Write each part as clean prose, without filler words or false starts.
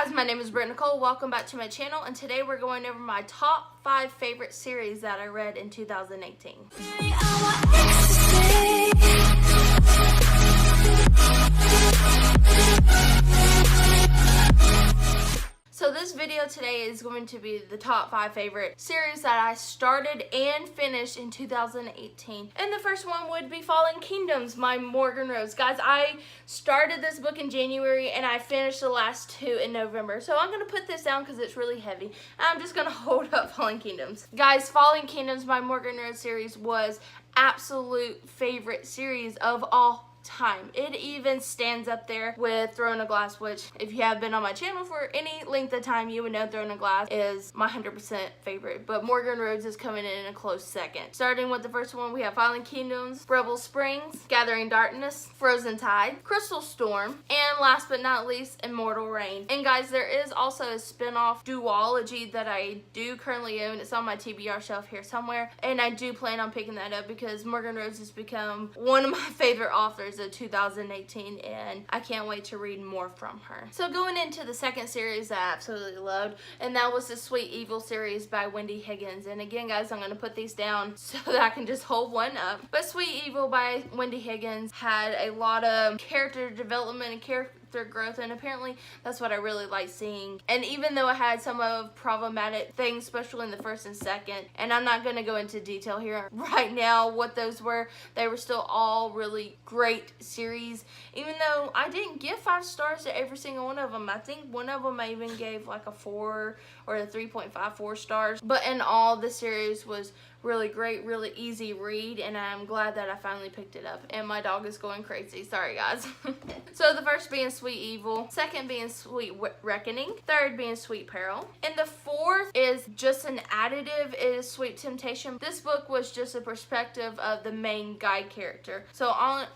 guys, my name is Britt Nicole. Welcome back to my channel, and today we're going over my top 5 favorite series that I read in 2018. So this video today is going to be the top 5 favorite series that I started and finished in 2018. And the first one would be Fallen Kingdoms by Morgan Rose. Guys, I started this book in January and I finished the last 2 in November. So I'm going to put this down because it's really heavy. I'm just going to hold up Fallen Kingdoms. Guys, Fallen Kingdoms by Morgan Rose series was absolute favorite series of all time. It even stands up there with Throne of Glass, which if you have been on my channel for any length of time, you would know Throne of Glass is my 100% favorite, but Morgan Rose is coming in a close second. Starting with the first one, we have Fallen Kingdoms, Rebel Springs, Gathering Darkness, Frozen Tide, Crystal Storm, and last but not least, Immortal Reign. And guys, there is also a spin-off duology that I do currently own. It's on my TBR shelf here somewhere, and I do plan on picking that up because Morgan Rose has become one of my favorite authors of 2018, and I can't wait to read more from her. So going into the second series I absolutely loved, and that was the Sweet Evil series by Wendy Higgins. And again, guys, I'm going to put these down so that I can just hold one up. But Sweet Evil by Wendy Higgins had a lot of character development and character growth, and apparently that's what I really like seeing. And even though it had some of problematic things, especially in the first and second, and I'm not going to go into detail here right now what those were, they were still all really great series. Even though I didn't give 5 stars to every single one of them, I think one of them I even gave like a 4 or a 3.54 stars. But in all, the series was really great, really easy read, and I'm glad that I finally picked it up. And my dog is going crazy. Sorry, guys. So the first being Sweet Evil, second being Sweet Reckoning, third being Sweet Peril, and the fourth is just an additive, is Sweet Temptation. This book was just a perspective of the main guide character. So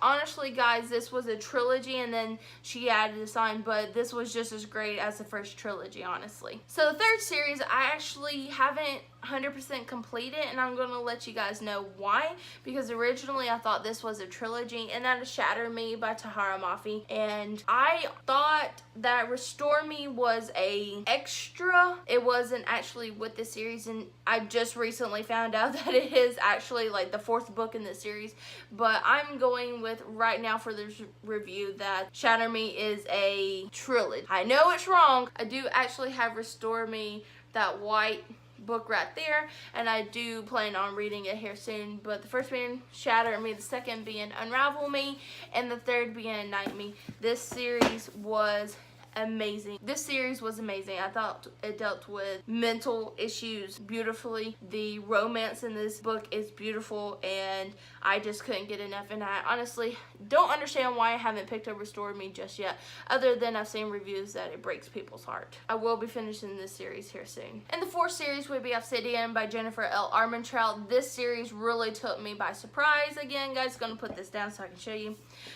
honestly, guys, this was a trilogy, and then she added a sign, but this was just as great as the first trilogy, honestly. So the third series, I actually haven't 100% completed, and I'm going to let you guys know why, because originally I thought this was a trilogy, and that is Shatter Me by Tahereh Mafi, and I thought that Restore Me was a extra. It wasn't actually with the series, and I just recently found out that it is actually like the 4th book in the series. But I'm going with right now for this review that Shatter Me is a trilogy. I know it's wrong. I do actually have Restore Me, that white book right there, and I do plan on reading it here soon. But the first being Shatter Me, the second being Unravel Me, and the third being Ignite Me. This series was amazing. This series was amazing. I thought it dealt with mental issues beautifully. The romance in this book is beautiful, and I just couldn't get enough. And I honestly don't understand why I haven't picked up Restore Me just yet, other than I've seen reviews that it breaks people's heart. I will be finishing this series here soon. And the fourth series would be Obsidian by Jennifer L. Armentrout. This series really took me by surprise. Again, guys, gonna put this down so I can show you.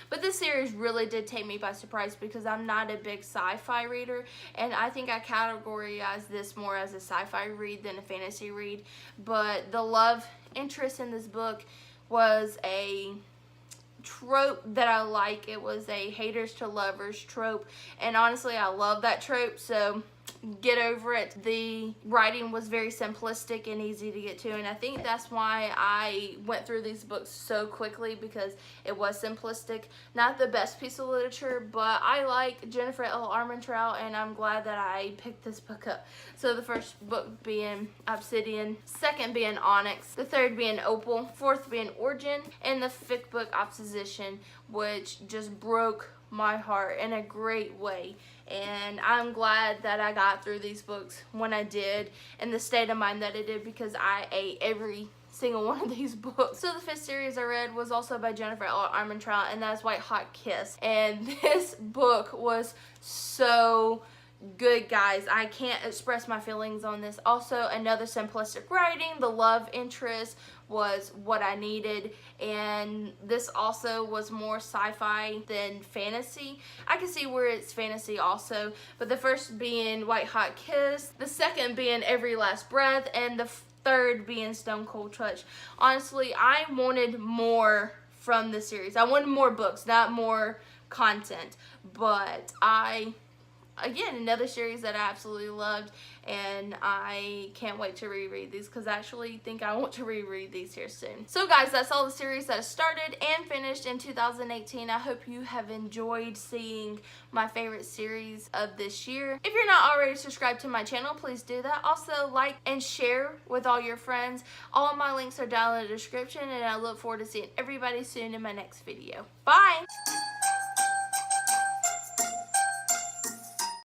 But this series really did take me by surprise because I'm not a big sci-fi reader, and I think I categorize this more as a sci-fi read than a fantasy read. But the love interest in this book was a trope that I like. It was a haters to lovers trope, and honestly I love that trope, so get over it. The writing was very simplistic and easy to get to, and I think that's why I went through these books so quickly, because it was simplistic. Not the best piece of literature, but I like Jennifer L. Armentrout, and I'm glad that I picked this book up. So the first book being Obsidian, second being Onyx, the third being Opal, fourth being Origin, and the fifth book Opposition, which just broke my heart in a great way. And I'm glad that I got through these books when I did, and the state of mind that it did, because I ate every single one of these books. So the fifth series I read was also by Jennifer L. Armentrout, and that's White Hot Kiss. And this book was so good, guys. I can't express my feelings on this. Also, another simplistic writing. The love interest was what I needed, and this also was more sci-fi than fantasy. I can see where it's fantasy also, but the first being White Hot Kiss, the second being Every Last Breath, and the third being Stone Cold Touch. Honestly, I wanted more from the series. I wanted more books, not more content, but I again, another series that I absolutely loved, and I can't wait to reread these because I actually think I want to reread these here soon. So guys, that's all the series that I started and finished in 2018. I hope you have enjoyed seeing my favorite series of this year. If you're not already subscribed to my channel, please do that. Also, like and share with all your friends. All of my links are down in the description, and I look forward to seeing everybody soon in my next video. Bye!